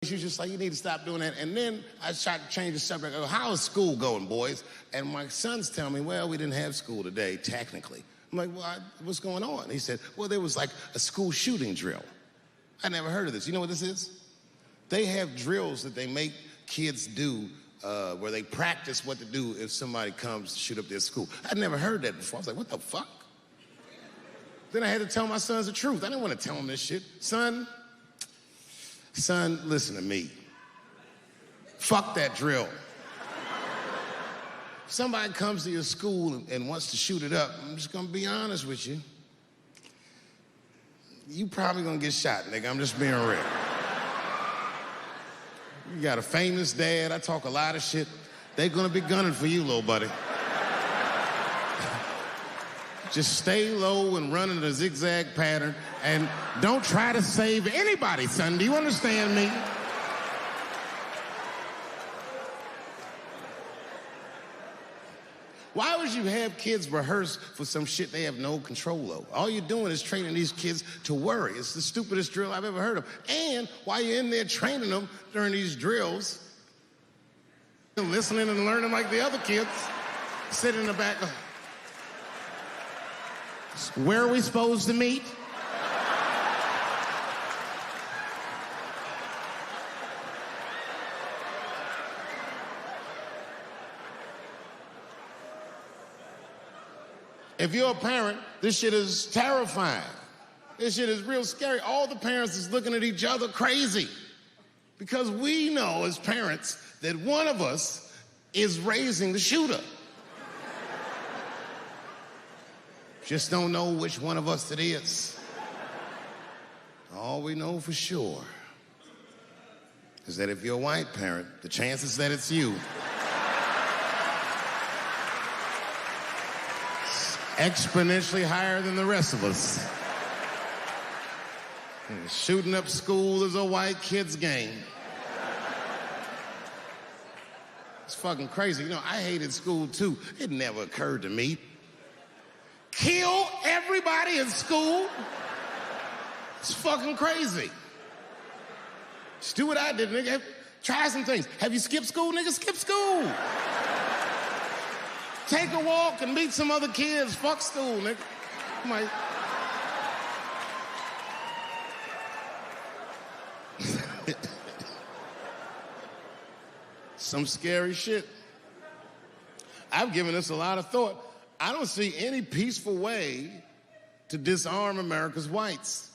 She was just like, you need to stop doing that. And then I tried to change the subject. I go, how is school going, boys? And my sons tell me, well, we didn't have school today, technically. I'm like, well, what's going on? He said, well, there was like a school shooting drill. I never heard of this. You know what this is? They have drills that they make kids do where they practice what to do if somebody comes to shoot up their school. I'd never heard that before. I was like, what the fuck? Then I had to tell my sons the truth. I didn't want to tell them this shit. Son, listen to me. Fuck that drill. If somebody comes to your school and wants to shoot it up, I'm just gonna be honest with you. You probably gonna get shot, nigga. I'm just being real. You got a famous dad. I talk a lot of shit. They gonna be gunning for you, little buddy. Just stay low and run in a zigzag pattern and don't try to save anybody, son. Do you understand me? Why would you have kids rehearse for some shit they have no control over? All you're doing is training these kids to worry. It's the stupidest drill I've ever heard of. And while you're in there training them during these drills, listening and learning like the other kids, sit in the back. Where are we supposed to meet? If you're a parent, this shit is terrifying. This shit is real scary. All the parents is looking at each other crazy because we know as parents that one of us is raising the shooter. Just don't know which one of us it is. All we know for sure is that if you're a white parent, the chances that it's you is exponentially higher than the rest of us. And shooting up school is a white kid's game. It's fucking crazy. You know, I hated school too. It never occurred to me. Kill everybody in school? It's fucking crazy. Just do what I did, nigga. Try some things. Have you skipped school, nigga? Skip school. Take a walk and meet some other kids. Fuck school, nigga. Some scary shit. I've given this a lot of thought. I don't see any peaceful way to disarm America's whites.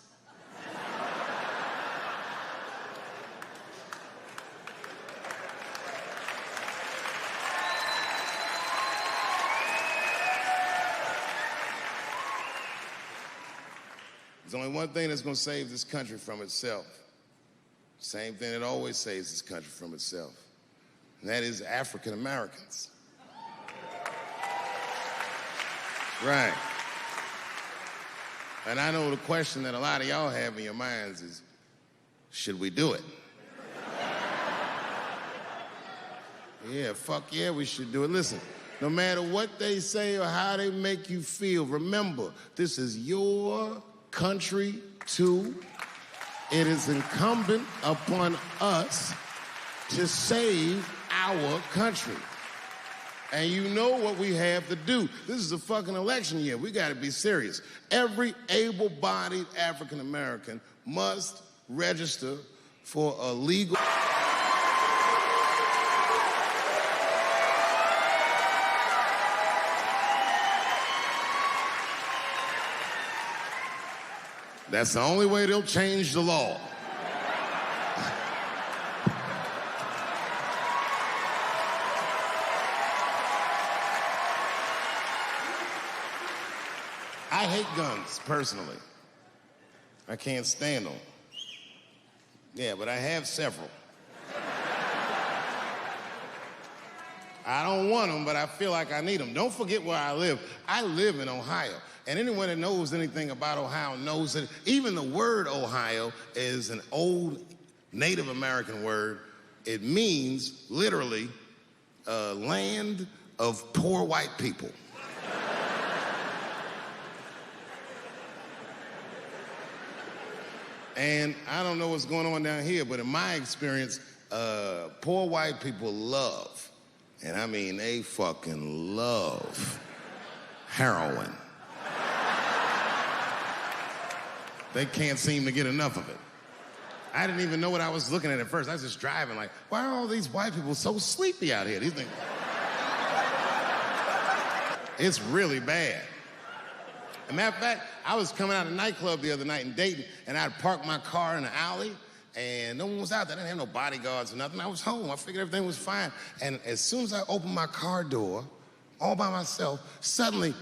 There's only one thing that's going to save this country from itself. Same thing that always saves this country from itself. And that is African Americans. Right. And I know the question that a lot of y'all have in your minds is, should we do it? Yeah, fuck yeah, we should do it. Listen, no matter what they say or how they make you feel, remember, this is your country too. It is incumbent upon us to save our country. And you know what we have to do. This is a fucking election year. We got to be serious. Every able-bodied African American must register for a legal... That's the only way they'll change the law. I hate guns, personally. I can't stand them. Yeah, but I have several. I don't want them, but I feel like I need them. Don't forget where I live. I live in Ohio. And anyone that knows anything about Ohio knows that even the word Ohio is an old Native American word. It means, literally, land of poor white people. And I don't know what's going on down here, but in my experience, poor white people love, and I mean they fucking love, heroin. They can't seem to get enough of it. I didn't even know what I was looking at first. I was just driving like, why are all these white people so sleepy out here? These things... It's really bad. As a matter of fact, I was coming out of a nightclub the other night in Dayton, and I'd parked my car in the alley, and no one was out there. I didn't have no bodyguards or nothing. I was home. I figured everything was fine. And as soon as I opened my car door, all by myself, suddenly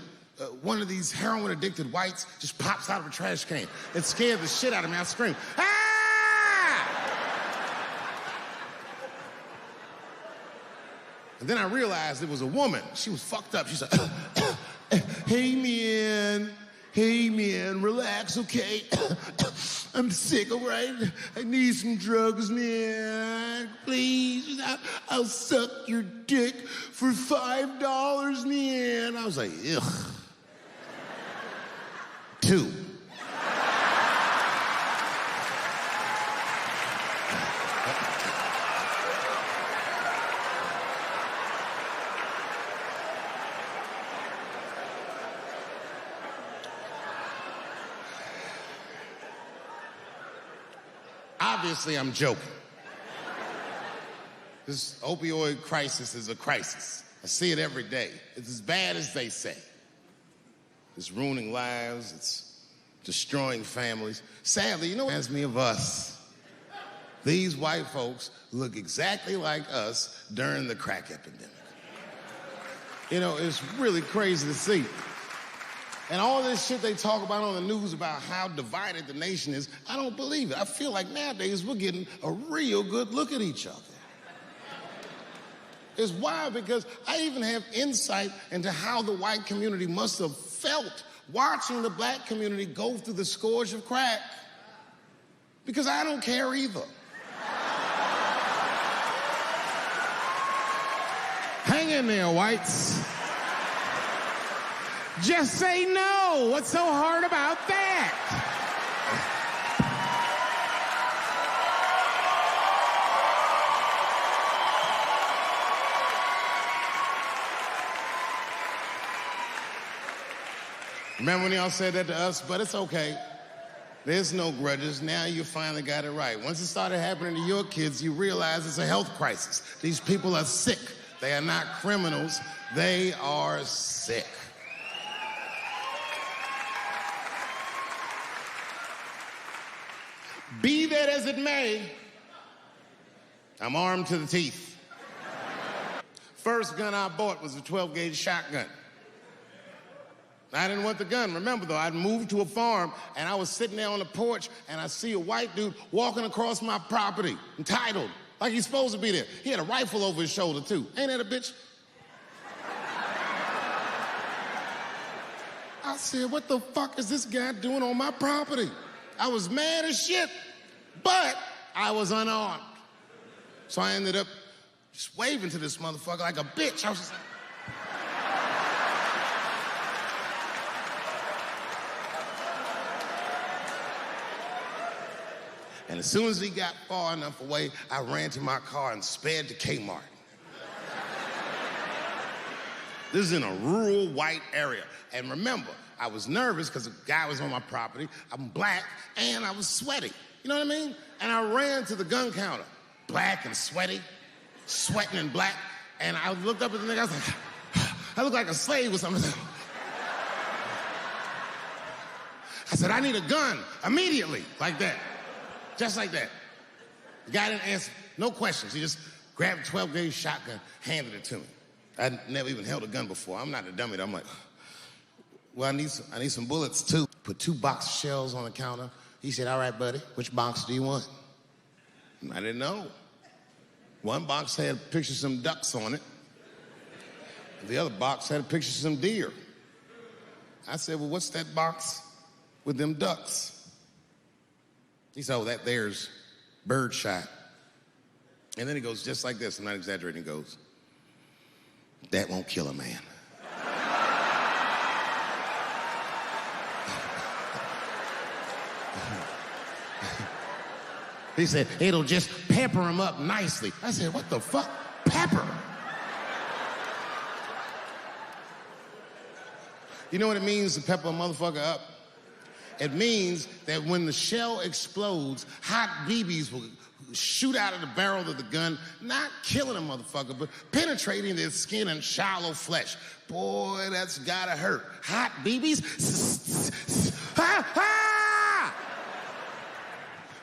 one of these heroin-addicted whites just pops out of a trash can. It scared the shit out of me. I screamed, "Ah!" And then I realized it was a woman. She was fucked up. She said, hey, man, relax, okay? I'm sick, all right? I need some drugs, man. Please, I'll suck your dick for $5, man. I was like, ugh. 2. Obviously, I'm joking. This opioid crisis is a crisis. I see it every day. It's as bad as they say. It's ruining lives. It's destroying families. Sadly, you know what reminds me of us? These white folks look exactly like us during the crack epidemic. You know, it's really crazy to see. And all this shit they talk about on the news about how divided the nation is, I don't believe it. I feel like nowadays we're getting a real good look at each other. It's wild because I even have insight into how the white community must have felt watching the black community go through the scourge of crack. Because I don't care either. Hang in there, whites. Just say no. What's so hard about that? Remember when y'all said that to us? But it's okay. There's no grudges. Now you finally got it right. Once it started happening to your kids, you realize it's a health crisis. These people are sick. They are not criminals. They are sick. Be that as it may, I'm armed to the teeth. First gun I bought was a 12-gauge shotgun. I didn't want the gun. Remember, though, I'd moved to a farm, and I was sitting there on the porch, and I see a white dude walking across my property, entitled, like he's supposed to be there. He had a rifle over his shoulder, too. Ain't that a bitch? I said, what the fuck is this guy doing on my property? I was mad as shit, but I was unarmed. So I ended up just waving to this motherfucker like a bitch. I was just like... And as soon as he got far enough away, I ran to my car and sped to Kmart. This is in a rural white area. And remember, I was nervous because the guy was on my property, I'm black, and I was sweaty. You know what I mean? And I ran to the gun counter, black and sweaty, sweating and black. And I looked up at the nigga, I was like, I look like a slave or something. I said, I need a gun immediately, like that. Just like that. The guy didn't answer, no questions. He just grabbed a 12-gauge shotgun, handed it to me. I'd never even held a gun before. I'm not a dummy. I'm like, well, I need some bullets, too. Put 2 box shells on the counter. He said, all right, buddy, which box do you want? And I didn't know. One box had a picture of some ducks on it. The other box had a picture of some deer. I said, well, what's that box with them ducks? He said, oh, that there's birdshot. And then he goes just like this. I'm not exaggerating. He goes, that won't kill a man. He said, it'll just pepper him up nicely. I said, what the fuck? Pepper? You know what it means to pepper a motherfucker up? It means that when the shell explodes, hot BBs will shoot out of the barrel of the gun, not killing a motherfucker, but penetrating their skin and shallow flesh. Boy, that's gotta hurt. Hot BBs? Ha, ha!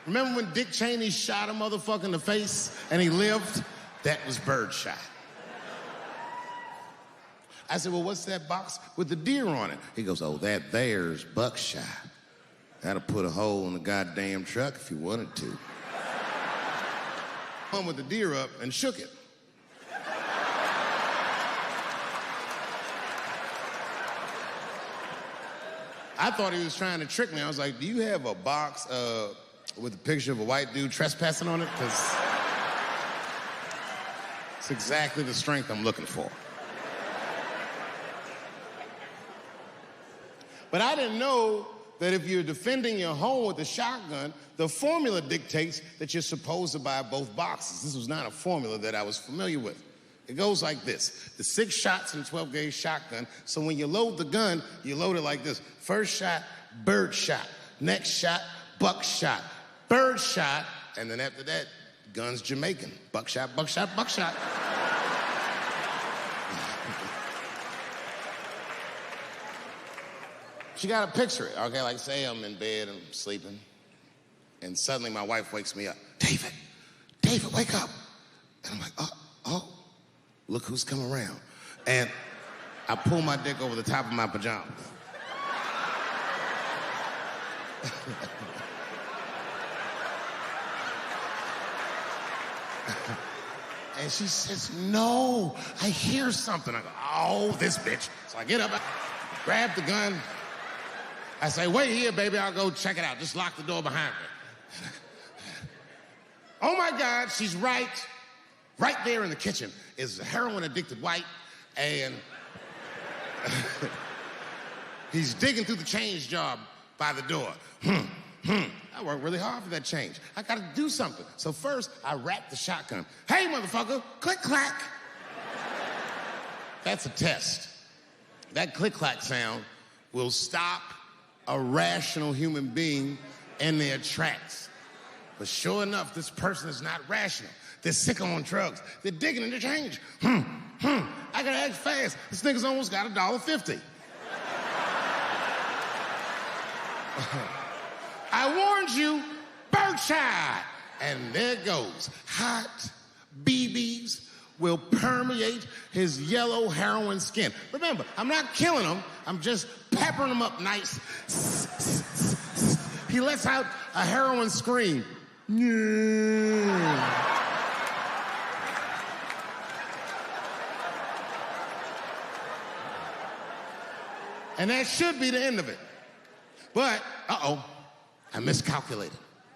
Remember when Dick Cheney shot a motherfucker in the face and he lived? That was birdshot. I said, well, what's that box with the deer on it? He goes, oh, that there's buckshot. That'll put a hole in the goddamn truck if you wanted to. One with the deer up and shook it. I thought he was trying to trick me. I was like, do you have a box with a picture of a white dude trespassing on it? Because it's exactly the strength I'm looking for. But I didn't know that if you're defending your home with a shotgun, the formula dictates that you're supposed to buy both boxes. This was not a formula that I was familiar with. It goes like this. The 6 shots in a 12-gauge shotgun, so when you load the gun, you load it like this. First shot, bird shot. Next shot, buckshot. Bird shot, and then after that, gun's Jamaican. Buckshot, buckshot, buckshot. You gotta picture it, okay? Like, say I'm in bed and I'm sleeping, and suddenly my wife wakes me up. David, wake up. And I'm like, oh, look who's come around. And I pull my dick over the top of my pajamas. And she says, no, I hear something. I go, oh, this bitch. So I get up, I grab the gun. I say, wait here, baby, I'll go check it out. Just lock the door behind me. Oh my God, she's right there in the kitchen is a heroin-addicted white, and he's digging through the change jar by the door. I worked really hard for that change. I gotta do something. So first, I wrap the shotgun. Hey, motherfucker, click, clack. That's a test. That click, clack sound will stop a rational human being in their tracks. But sure enough, this person is not rational. They're sick on drugs. They're digging in the change. I gotta act fast. This nigga's almost got $1.50. I warned you, birdshot. And there goes. Hot BBs will permeate his yellow heroin skin. Remember, I'm not killing him. I'm just peppering him up nice. He lets out a heroin scream. And that should be the end of it. But, I miscalculated.